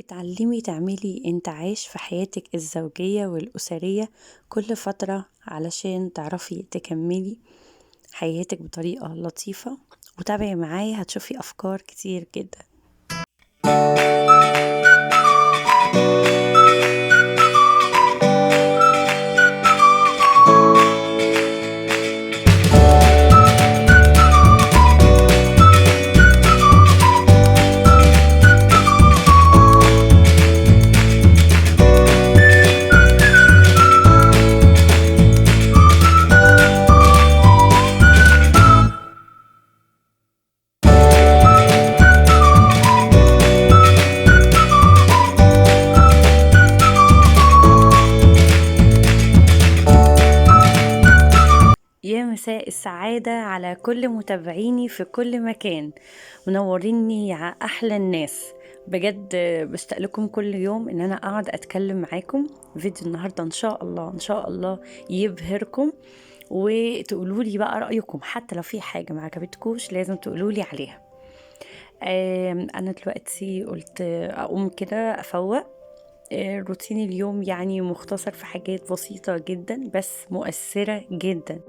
اتعلمي تعملي انتعاش في حياتك الزوجية والأسرية كل فترة علشان تعرفي تكملي حياتك بطريقة لطيفة، وتابعي معايا هتشوفي أفكار كتير جدا. يا مساء السعادة على كل متابعيني في كل مكان، منوريني يا أحلى الناس بجد. بشتاق لكم كل يوم ان انا اقعد اتكلم معاكم. فيديو النهاردة ان شاء الله يبهركم، وتقولوا لي بقى رأيكم، حتى لو في حاجة ما عجبتكوش لازم تقولوا لي عليها. انا دلوقتي قلت اقوم كده افوق. روتين اليوم يعني مختصر في حاجات بسيطة جدا بس مؤثرة جدا.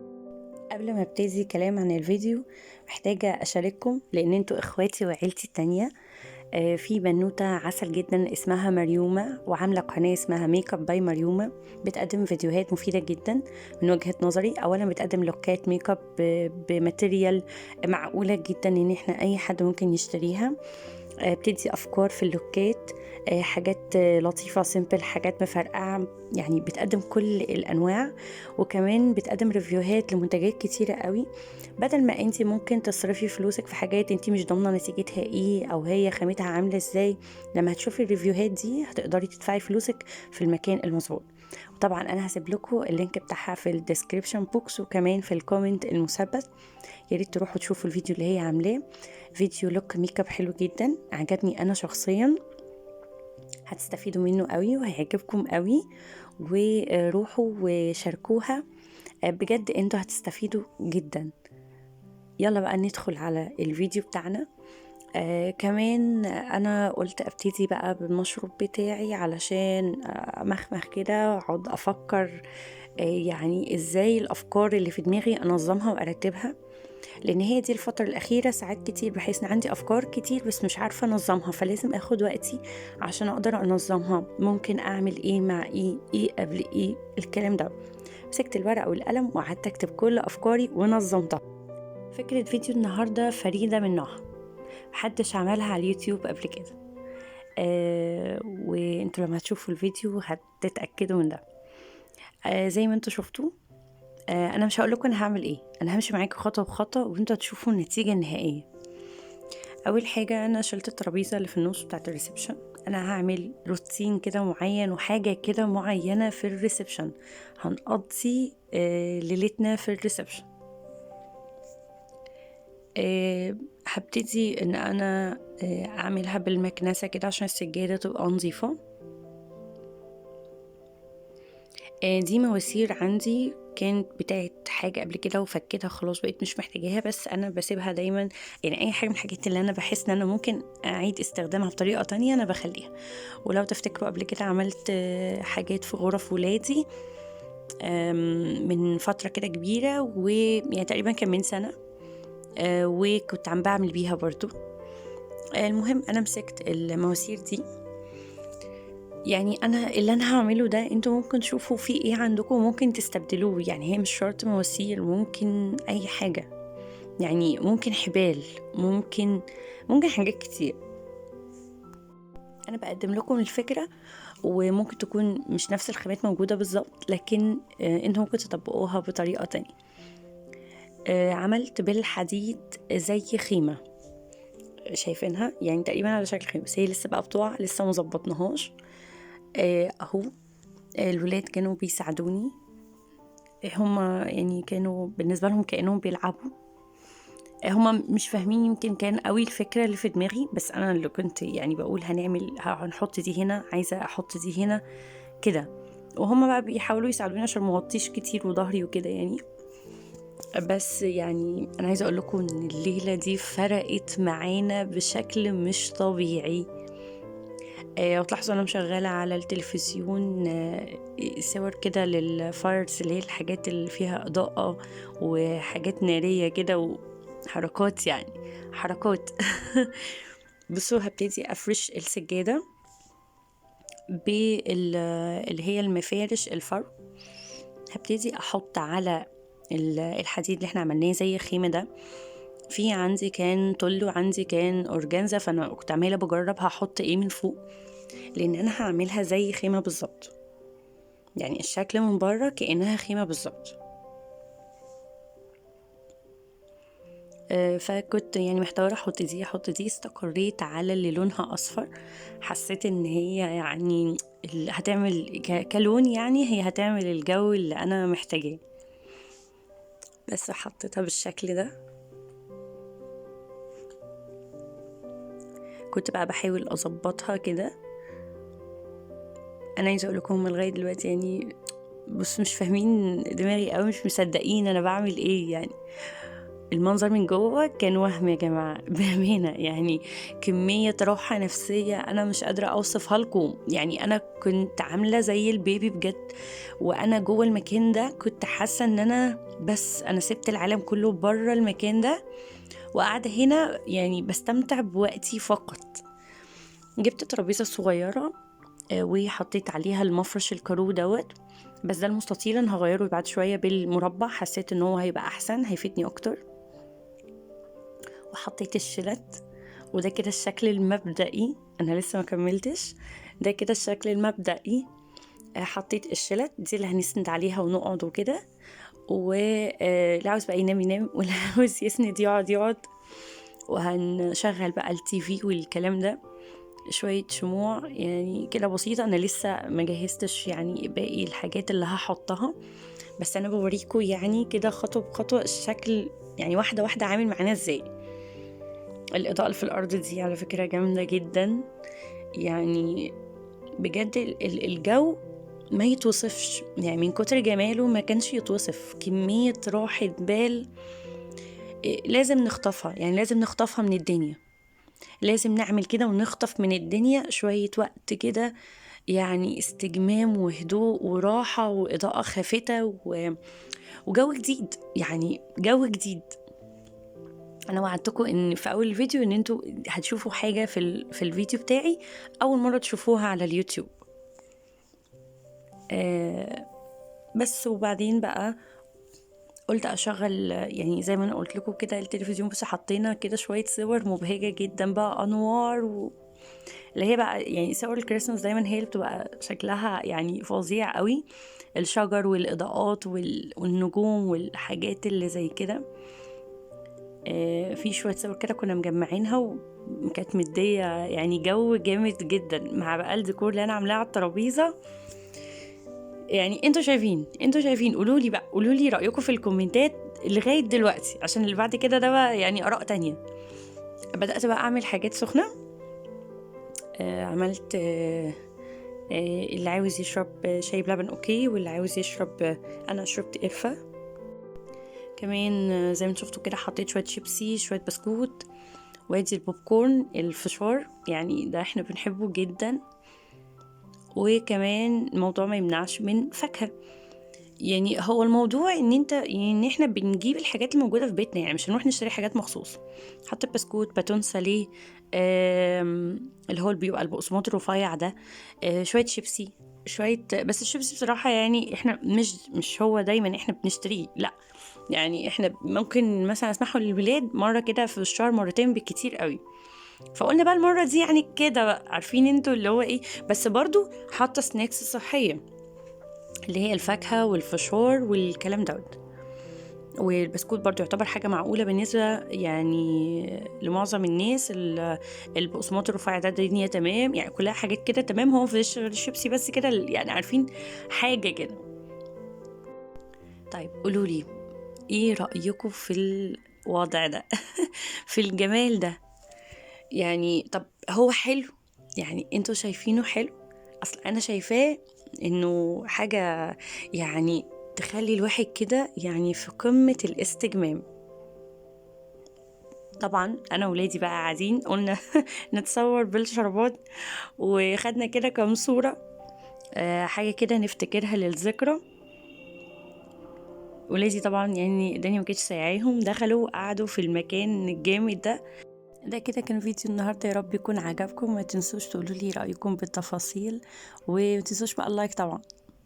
قبل ما ابتدي كلام عن الفيديو محتاجة أشارككم، لأن انتوا إخواتي وعيلتي التانية. في بنوتة عسل جدا اسمها مريومة، وعاملة قناة اسمها ميك اب باي مريومة، بتقدم فيديوهات مفيدة جدا من وجهة نظري. أولا بتقدم لوكات ميك اب بماتيريال معقولة جدا ان احنا أي حد ممكن يشتريها. بتدي أفكار في اللوكات، حاجات لطيفة سيمبل، حاجات مفرقعة، يعني بتقدم كل الأنواع. وكمان بتقدم ريفيوهات لمنتجات كتيرة قوي، بدل ما انتي ممكن تصرفي فلوسك في حاجات انتي مش ضامنة نتيجتها ايه او هي خامتها عاملة ازاي. لما هتشوفي الريفيوهات دي هتقدري تدفعي فلوسك في المكان المظبوط. وطبعا انا هسيب لكم اللينك بتاعها في الديسكريبشن بوكس وكمان في الكومنت المثبت. يا ريت تروحوا تشوفوا الفيديو اللي هي عاملاه. فيديو لوك ميك اب حلو جدا، عجبني انا شخصيا، هتستفيدوا منه قوي وهيعجبكم قوي. وروحوا وشاركوها، بجد انتوا هتستفيدوا جدا. يلا بقى ندخل على الفيديو بتاعنا. كمان انا قلت ابتدي بقى بالمشروب بتاعي علشان مخمخ كده واقعد افكر يعني ازاي الافكار اللي في دماغي انظمها وارتبها، لان هي دي الفترة الاخيرة ساعات كتير بحيث ان عندي افكار كتير بس مش عارفة انظمها، فلازم اخد وقتي عشان اقدر انظمها. ممكن اعمل ايه مع ايه قبل ايه، الكلام ده. مسكت الورقة والقلم وقعدت اكتب كل افكاري ونظمتها. فكرة فيديو النهاردة فريدة من نوعها، محدش عملها على اليوتيوب قبل كده. وانتوا لما هتشوفوا الفيديو هتتأكدوا من ده. زي ما انتوا شفتوا، انا مش هقول لكم انا هعمل ايه، انا همشي معاكم خطوه بخطوه وانتوا هتشوفوا النتيجه النهائيه. اول حاجه انا شلت الترابيزه اللي في النص بتاعه الريسبشن. انا هعمل روتين كده معين وحاجه كده معينه في الريسبشن، هنقضي ليلتنا في الريسبشن. هبتدي ان انا اعملها بالمكنسه كده عشان السجاده تبقى نظيفه. دي مواسير عندي كانت بتاعت حاجة قبل كده وفكتها خلاص بقيت مش محتاجاها، بس أنا بسيبها دايما. يعني أي حاجة من الحاجات اللي أنا بحس إن أنا ممكن أعيد استخدامها بطريقة تانية أنا بخليها. ولو تفتكروا قبل كده عملت حاجات في غرف ولادي من فترة كده كبيرة، ويعني تقريبا كان من سنة، وكنت عم بعمل بيها برضو. المهم أنا مسكت المواسير دي. يعني انا اللي انا هعمله ده انتوا ممكن تشوفوا فيه ايه عندكم وممكن تستبدلوه، يعني هي مش شرط مواسير، ممكن اي حاجة، يعني ممكن حبال، ممكن حاجات كتير. انا بقدم لكم الفكرة، وممكن تكون مش نفس الخامات موجودة بالظبط، لكن انتوا ممكن تطبقوها بطريقة تانية. عملت بالحديد زي خيمة، شايفينها يعني تقريبا على شكل خيمة، بس هي لسه بقى بتوع، لسه مظبطناهاش. اهو الولاد كانوا بيساعدوني، هما يعني كانوا بالنسبة لهم كأنهم بيلعبوا. هما مش فاهمين يمكن كان قوي الفكرة اللي في دماغي، بس أنا اللي كنت يعني بقول هنحط دي هنا، عايزة أحط دي هنا كده. وهما بقى بيحاولوا يساعدوني عشان مغطيش كتير وظهري وكده يعني. بس يعني أنا عايزة أقول لكم إن الليلة دي فرقت معانا بشكل مش طبيعي. وتلاحظوا انا مشغله على التلفزيون صور كده للفايرز، اللي هي الحاجات اللي فيها اضاءه وحاجات ناريه كده وحركات، يعني حركات. بصوا، هبتدي افرش السجاده اللي هي المفارش الفرو. هبتدي احط على الحديد اللي احنا عملناه زي خيمه ده. في عندي كان طل وعندي كان اورجانزا، فانا كنت عماله بجرب هحط ايه من فوق، لان انا هعملها زي خيمه بالظبط، يعني الشكل من بره كانها خيمه بالظبط. فكنت يعني محتاره احط دي استقريت على اللي لونها اصفر. حسيت ان هي يعني هتعمل كلون، يعني هي هتعمل الجو اللي انا محتاجاه. بس حطيتها بالشكل ده. كنت بقى بحاول اظبطها كده. انا عايزه اقول لكم لغايه دلوقتي يعني بس مش فاهمين دماغي قوي، مش مصدقين انا بعمل ايه يعني. المنظر من جوه كان وهم يا جماعه، بامانه يعني. كميه راحه نفسيه انا مش قادره اوصفها لكم. يعني انا كنت عامله زي البيبي بجد، وانا جوه المكان ده كنت حاسه ان انا سبت العالم كله بره المكان ده، وقاعده هنا يعني بستمتع بوقتي فقط. جبت ترابيزه صغيره وحطيت عليها المفرش الكارو دوت. بس ده المستطيل انا هغيره بعد شويه بالمربع، حسيت ان هو هيبقى احسن، هيفيدني اكتر. وحطيت الشلت، وده كده الشكل المبدئي. انا لسه ما كملتش. ده كده الشكل المبدئي. حطيت الشلت دي اللي هنسند عليها ونقعد وكده، واللي عاوز بقى ينام ينام، واللي عاوز يسند يقعد يقعد. وهنشغل بقى التي في والكلام ده. شوية شموع يعني كده بسيطة. أنا لسه ما جهزتش يعني باقي الحاجات اللي هحطها، بس أنا بوريكم يعني كده خطوة بخطوة الشكل، يعني واحدة واحدة عامل معانا ازاي. الإضاءة في الأرض دي على فكرة جامدة جدا، يعني بجد الجو ما يتوصفش، يعني من كتر جماله ما كانش يتوصف. كمية راحة بال لازم نخطفها، يعني لازم نخطفها من الدنيا. لازم نعمل كده ونخطف من الدنيا شوية وقت كده، يعني استجمام وهدوء وراحة وإضاءة خافتة وجو جديد، يعني جو جديد. أنا وعدتكم إن في أول الفيديو إن انتوا هتشوفوا حاجة في الفيديو بتاعي أول مرة تشوفوها على اليوتيوب. بس وبعدين بقى قلت اشغل، يعني زي ما انا قلت لكم كده التلفزيون، بس حطينا كده شويه صور مبهجه جدا بقى، انوار اللي هي بقى يعني صور الكريسماس دايما هي اللي بتبقى شكلها يعني فظيع قوي. الشجر والاضاءات والنجوم والحاجات اللي زي كده. في شويه صور كده كنا مجمعينها وكانت مديه يعني جو جامد جدا، مع بقى الديكور اللي انا عاملاه على الترابيزه. يعني انتوا شايفين قولوا لي رايكم في الكومنتات لغايه دلوقتي، عشان اللي بعد كده ده بقى يعني اراء تانية. بدات بقى اعمل حاجات سخنه. عملت اللي عاوز يشرب شاي بلبن اوكي، واللي عاوز يشرب انا شربت قرفه كمان. زي ما شفتوا كده حطيت شويه شيبسي، شويه بسكوت، وادي البوب كورن الفشار، يعني ده احنا بنحبه جدا. وكمان الموضوع ما يمنعش من فاكهه. يعني هو الموضوع ان احنا بنجيب الحاجات الموجوده في بيتنا، يعني مش هنروح نشتري حاجات مخصوص. حتى بسكوت باتون ساليه، اللي هو اللي بيبقى البقسماط الرفيع ده، شويه شيبسي، شويه. بس الشيبسي بصراحه يعني احنا مش هو دايما احنا بنشتريه، لا. يعني احنا ممكن مثلا اسمحه للولاد مره كده في الشهر، مرتين بالكتير قوي. فقلنا بقى المره دي يعني كده بقى عارفين انتوا اللي هو ايه. بس برضو حاطه سناكس صحيه، اللي هي الفاكهة والفشار والكلام دوت. والبسكوت برضو يعتبر حاجة معقولة بالنسبة يعني لمعظم الناس. البقسماط الرفيع ده الدنيا تمام، يعني كلها حاجات كده تمام. هو مفيش غير الشيبسي بس كده، يعني عارفين حاجة كده. طيب قولولي ايه رأيكم في الوضع ده؟ في الجمال ده. يعني طب هو حلو؟ يعني انتوا شايفينه حلو؟ اصل انا شايفاه انه حاجة يعني تخلي الواحد كده يعني في قمة الاستجمام. طبعا انا ولادي بقى قاعدين قلنا نتصور بالشربات، وخدنا كده كام صورة، حاجة كده نفتكرها للذكرى. ولادي طبعا يعني الدنيا ما كانتش سايعاهم، دخلوا وقعدوا في المكان الجامد ده. ده كده كان فيديو النهارده، يا رب يكون عجبكم. ما تنسوش تقولوا لي رأيكم بالتفاصيل، وما تنسوش بقى اللايك طبعا.